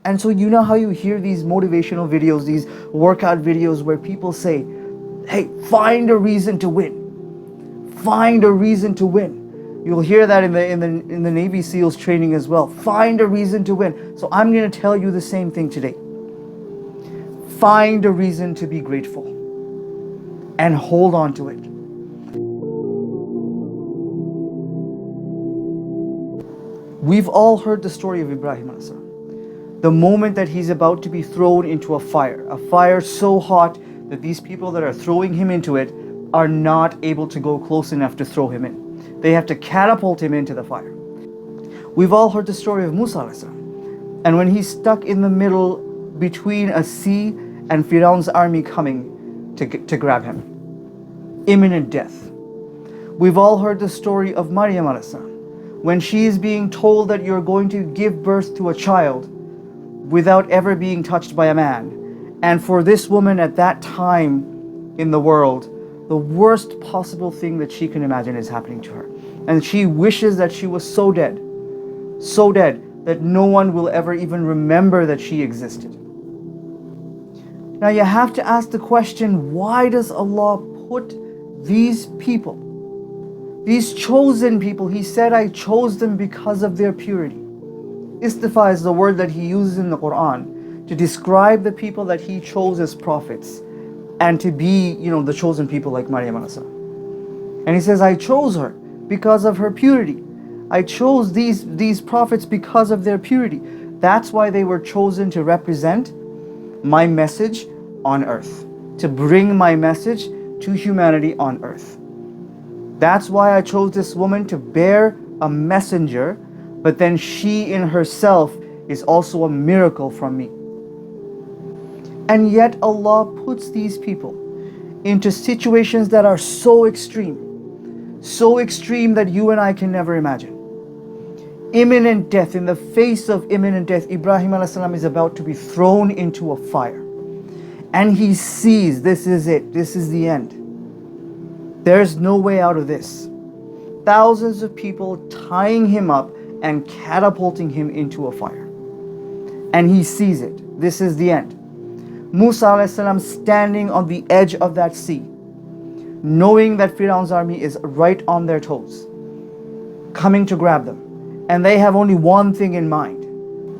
And so you know how you hear these motivational videos, these workout videos where people say, hey, find a reason to win. Find a reason to win. You'll hear that in the Navy SEALs training as well. Find a reason to win. So I'm going to tell you the same thing today. Find a reason to be grateful and hold on to it. We've all heard the story of Ibrahim alayhi salam. The moment that he's about to be thrown into a fire so hot that these people that are throwing him into it are not able to go close enough to throw him in. They have to catapult him into the fire. We've all heard the story of Musa alayhi salam. And when he's stuck in the middle between a sea and Firaun's army coming to grab him. Imminent death. We've all heard the story of Maryam alayhi salam. When she is being told that you're going to give birth to a child without ever being touched by a man. And for this woman at that time in the world, the worst possible thing that she can imagine is happening to her. And she wishes that she was so dead that no one will ever even remember that she existed. Now you have to ask the question, why does Allah put these people, these chosen people, He said, I chose them because of their purity. Istifa is the word that He uses in the Quran to describe the people that He chose as prophets and to be, the chosen people like Maryam alayhi salam. And He says, I chose her because of her purity. I chose these prophets because of their purity. That's why they were chosen to represent my message on earth, to bring my message to humanity on earth. That's why I chose this woman to bear a messenger, but then she in herself is also a miracle from me. And yet Allah puts these people into situations that are so extreme that you and I can never imagine. Imminent death, in the face of imminent death, Ibrahim alayhi salam is about to be thrown into a fire. And he sees, this is it, this is the end. There's no way out of this. Thousands of people tying him up and catapulting him into a fire. And he sees it. This is the end. Musa alayhi salam standing on the edge of that sea, knowing that Firaun's army is right on their toes, coming to grab them. And they have only one thing in mind,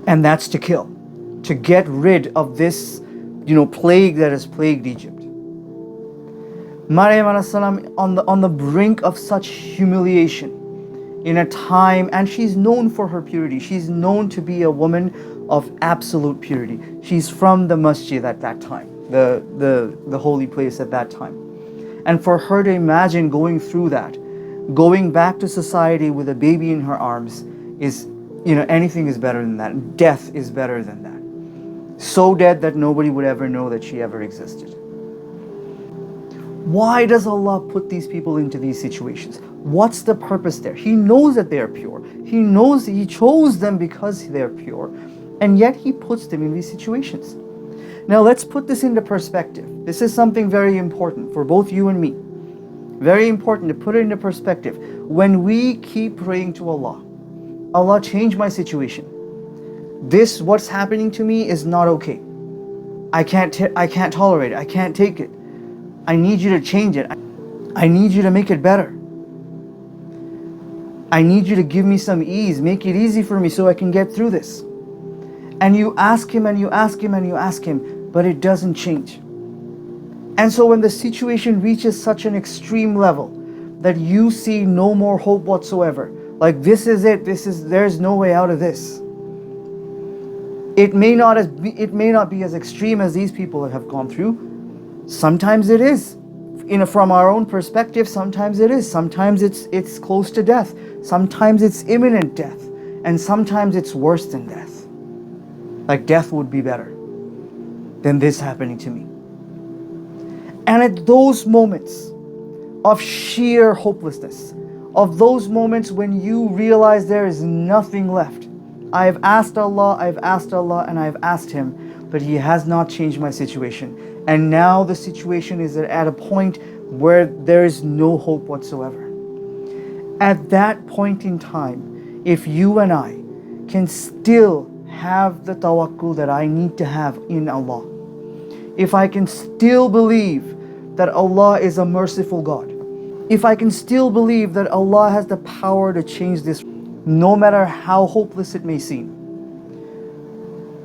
and that's to kill, to get rid of this, plague that has plagued Egypt. Maryam alayhi salam on the brink of such humiliation in a time, and she's known for her purity. She's known to be a woman of absolute purity. She's from the masjid at that time, the holy place at that time. And for her to imagine going through that, going back to society with a baby in her arms is, anything is better than that. Death is better than that. So dead that nobody would ever know that she ever existed. Why does Allah put these people into these situations? What's the purpose there? He knows that they are pure. He knows He chose them because they're pure. And yet He puts them in these situations. Now let's put this into perspective. This is something very important for both you and me. Very important to put it into perspective. When we keep praying to Allah, Allah, change my situation. This, what's happening to me is not okay. I can't tolerate it. I can't take it. I need you to change it. I need you to make it better. I need you to give me some ease. Make it easy for me so I can get through this. And you ask Him and you ask Him and you ask Him, but it doesn't change. And so when the situation reaches such an extreme level that you see no more hope whatsoever, like this is it, there's no way out of this. It may not be as extreme as these people have gone through. Sometimes it is. From our own perspective, sometimes it is. Sometimes it's close to death. Sometimes it's imminent death. And sometimes it's worse than death. Like death would be better than this happening to me. And at those moments of sheer hopelessness, of those moments when you realize there is nothing left, I have asked Allah, and I've asked Him, but He has not changed my situation. And now the situation is at a point where there is no hope whatsoever. At that point in time, if you and I can still have the tawakkul that I need to have in Allah, if I can still believe that Allah is a merciful God, if I can still believe that Allah has the power to change this, no matter how hopeless it may seem,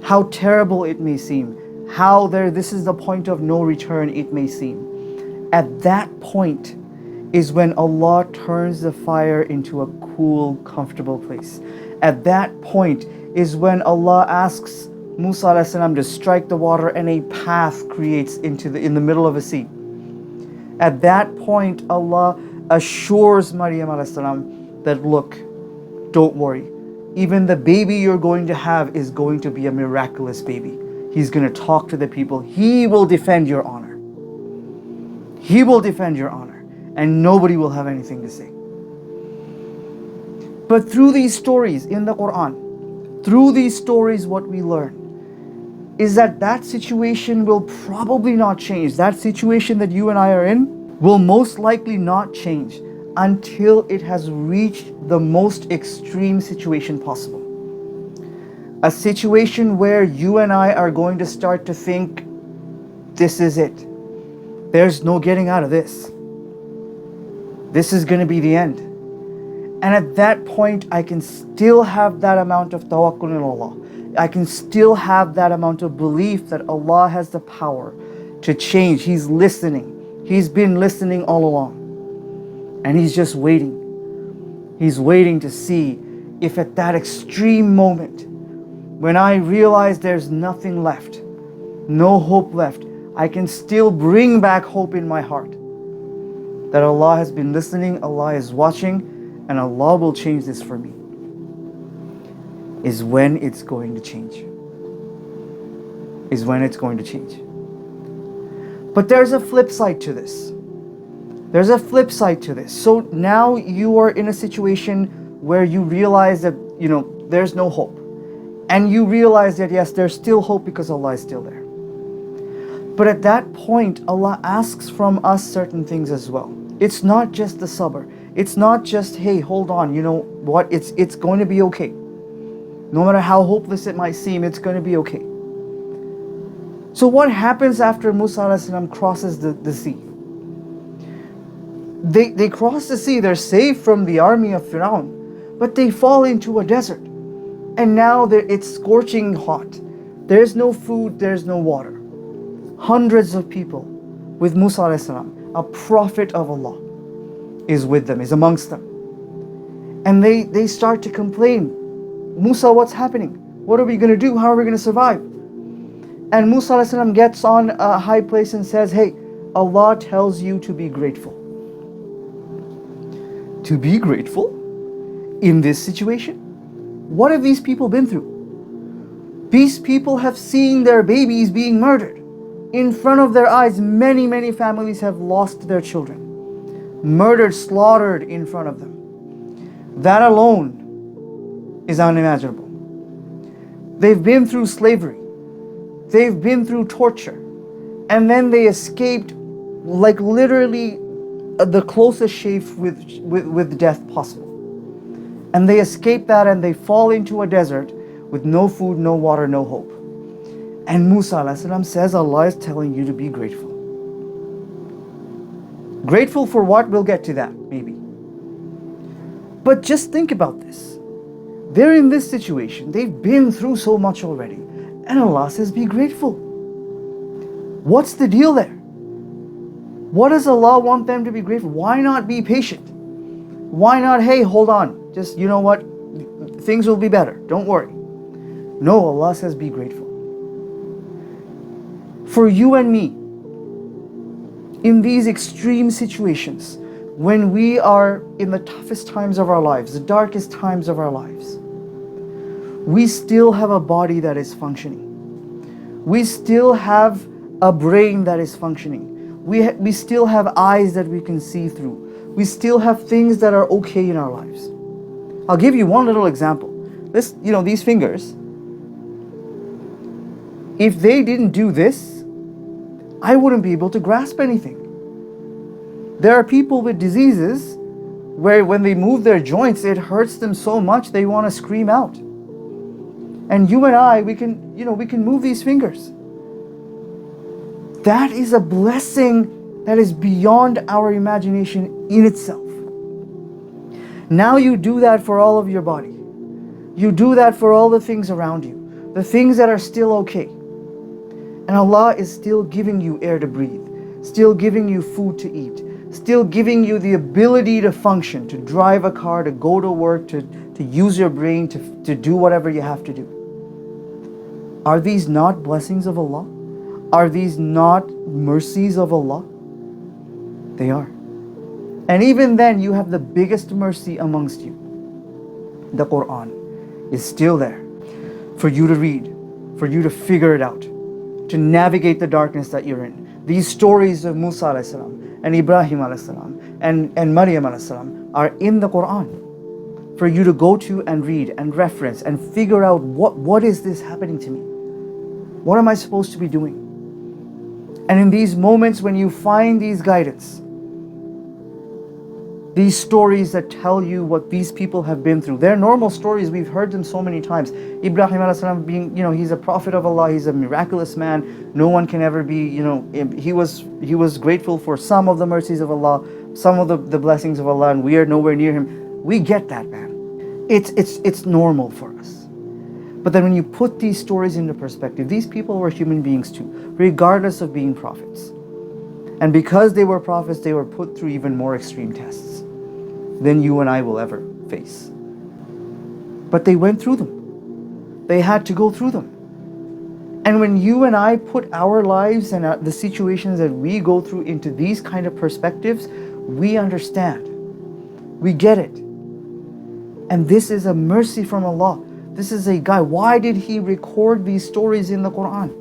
how terrible it may seem, how this is the point of no return it may seem, at that point is when Allah turns the fire into a cool, comfortable place. At that point is when Allah asks Musa alayhi salam to strike the water and a path creates in the middle of a sea. At that point, Allah assures Maryam alayhi salam that, look, don't worry. Even the baby you're going to have is going to be a miraculous baby. He's going to talk to the people. He will defend your honor. He will defend your honor. And nobody will have anything to say. But through these stories in the Quran, through these stories, what we learn is that situation will probably not change. That situation that you and I are in will most likely not change until it has reached the most extreme situation possible. A situation where you and I are going to start to think, this is it. There's no getting out of this. This is going to be the end. And at that point, I can still have that amount of tawakkul in Allah. I can still have that amount of belief that Allah has the power to change. He's listening. He's been listening all along. And He's just waiting. He's waiting to see if at that extreme moment, when I realize there's nothing left, no hope left, I can still bring back hope in my heart. That Allah has been listening, Allah is watching, and Allah will change this for me, is when it's going to change. Is when it's going to change. But there's a flip side to this. There's a flip side to this. So now you are in a situation where you realize that, there's no hope. And you realize that yes, there's still hope because Allah is still there. But at that point, Allah asks from us certain things as well. It's not just the sabr. It's not just, hey, hold on, you know what? It's going to be okay. No matter how hopeless it might seem, it's going to be okay. So what happens after Musa alayhi salam crosses the sea? They cross the sea, they're safe from the army of Fir'aun, but they fall into a desert. And now it's scorching hot. There's no food, there's no water. Hundreds of people with Musa alayhi salam, a prophet of Allah, is with them, is amongst them. And they start to complain, Musa, what's happening? What are we going to do? How are we going to survive? And Musa alayhi salam gets on a high place and says, hey, Allah tells you to be grateful. To be grateful in this situation? What have these people been through? These people have seen their babies being murdered. In front of their eyes, many, many families have lost their children. Murdered, slaughtered in front of them. That alone is unimaginable. They've been through slavery. They've been through torture. And then they escaped like literally the closest shave with death possible. And they escape that and they fall into a desert with no food, no water, no hope. And Musa alayhi salam says, Allah is telling you to be grateful. Grateful for what? We'll get to that, maybe. But just think about this. They're in this situation. They've been through so much already. And Allah says, be grateful. What's the deal there? What does Allah want them to be grateful? Why not be patient? Why not, hey, hold on. Just, you know what? Things will be better. Don't worry. No, Allah says, be grateful. For you and me, in these extreme situations, when we are in the toughest times of our lives, the darkest times of our lives, we still have a body that is functioning. We still have a brain that is functioning. We still have eyes that we can see through. We still have things that are okay in our lives. I'll give you one little example. These fingers, if they didn't do this, I wouldn't be able to grasp anything. There are people with diseases where when they move their joints, it hurts them so much they want to scream out. And you and I, we can move these fingers. That is a blessing that is beyond our imagination in itself. Now you do that for all of your body. You do that for all the things around you, the things that are still okay. And Allah is still giving you air to breathe, still giving you food to eat, still giving you the ability to function, to drive a car, to go to work, to use your brain, to do whatever you have to do. Are these not blessings of Allah? Are these not mercies of Allah? They are. And even then, you have the biggest mercy amongst you. The Quran is still there for you to read, for you to figure it out, to navigate the darkness that you're in. These stories of Musa alayhi salam and Ibrahim alayhi salam and Maryam alayhi salam are in the Quran for you to go to and read and reference and figure out what is this happening to me? What am I supposed to be doing? And in these moments when you find these guidance, these stories that tell you what these people have been through, they're normal stories, we've heard them so many times. Ibrahim alayhi salam being, he's a prophet of Allah, he's a miraculous man, no one can ever be, he was grateful for some of the mercies of Allah, some of the blessings of Allah, and we are nowhere near him. We get that, man. It's normal for us. But then when you put these stories into perspective, these people were human beings too, regardless of being prophets. And because they were prophets, they were put through even more extreme tests than you and I will ever face. But they went through them. They had to go through them. And when you and I put our lives and the situations that we go through into these kind of perspectives, we understand. We get it. And this is a mercy from Allah. This is a guy. Why did He record these stories in the Quran?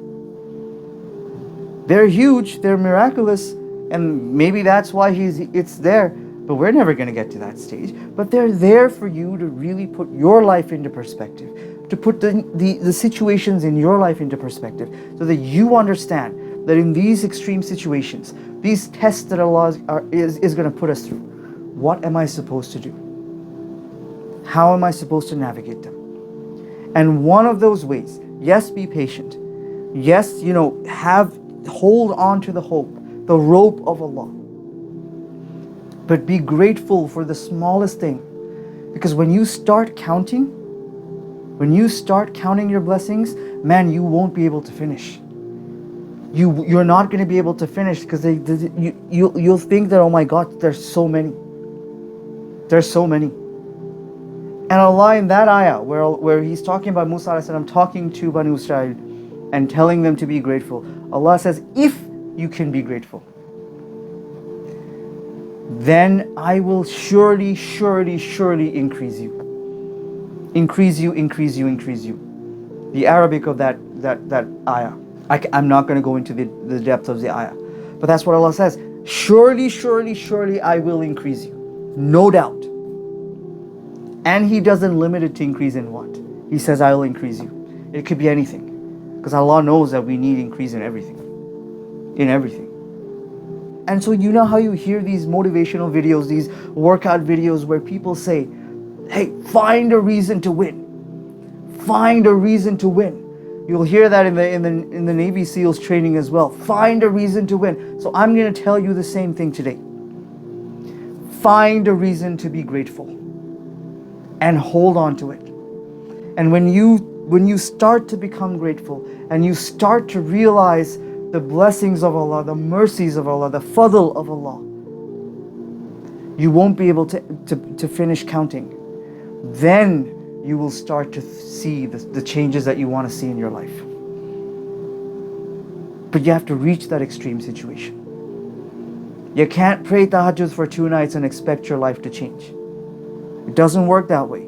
They're huge, they're miraculous, and maybe that's why it's there. But we're never going to get to that stage. But they're there for you to really put your life into perspective, to put the situations in your life into perspective, so that you understand that in these extreme situations, these tests that Allah is going to put us through, what am I supposed to do? How am I supposed to navigate them? And one of those ways, yes, be patient. Yes, hold on to the hope, the rope of Allah. But be grateful for the smallest thing. Because when you start counting your blessings, man, you won't be able to finish. You're not going to be able to finish because you'll think that, oh my God, there's so many. There's so many. And Allah in that ayah where He's talking about Musa alayhi salam talking to Banu Israel and telling them to be grateful, Allah says, if you can be grateful, then I will surely increase you. Increase you. The Arabic of that ayah. I'm not going to go into the depth of the ayah. But that's what Allah says. Surely I will increase you. No doubt. And He doesn't limit it to increase in what? He says, I will increase you. It could be anything. Because Allah knows that we need increase in everything. In everything. And so you know how you hear these motivational videos, these workout videos where people say, hey, find a reason to win. Find a reason to win. You'll hear that in the Navy SEALs training as well. Find a reason to win. So I'm going to tell you the same thing today. Find a reason to be grateful. And hold on to it. And when you start to become grateful and you start to realize the blessings of Allah, the mercies of Allah, the fadl of Allah, you won't be able to finish counting. Then you will start to see the changes that you want to see in your life. But you have to reach that extreme situation. You can't pray tahajjud for 2 nights and expect your life to change. It doesn't work that way.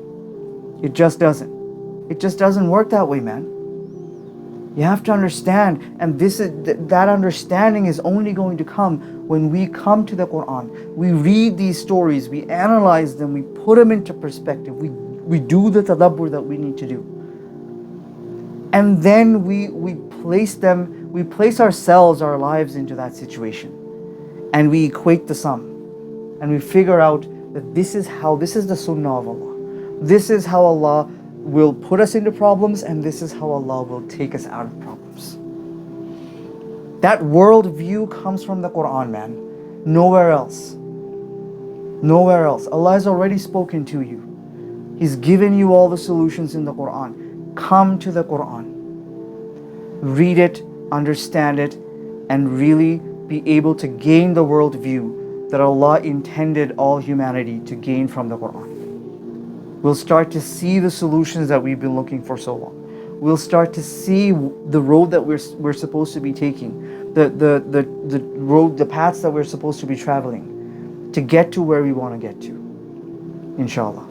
It just doesn't. It just doesn't work that way, man. You have to understand, and that understanding is only going to come when we come to the Quran. We read these stories, we analyze them, we put them into perspective, we do the tadabbur that we need to do. And then we place ourselves, our lives into that situation. And we equate the sum. And we figure out that this is the Sunnah of Allah. This is how Allah will put us into problems, and this is how Allah will take us out of problems. That worldview comes from the Quran, man. Nowhere else. Nowhere else. Allah has already spoken to you. He's given you all the solutions in the Quran. Come to the Quran. Read it, understand it, and really be able to gain the worldview that Allah intended all humanity to gain from the Quran. We'll start to see the solutions that we've been looking for so long. We'll start to see the road that we're supposed to be taking, the road, the paths that we're supposed to be traveling to get to where we want to get to. Inshallah.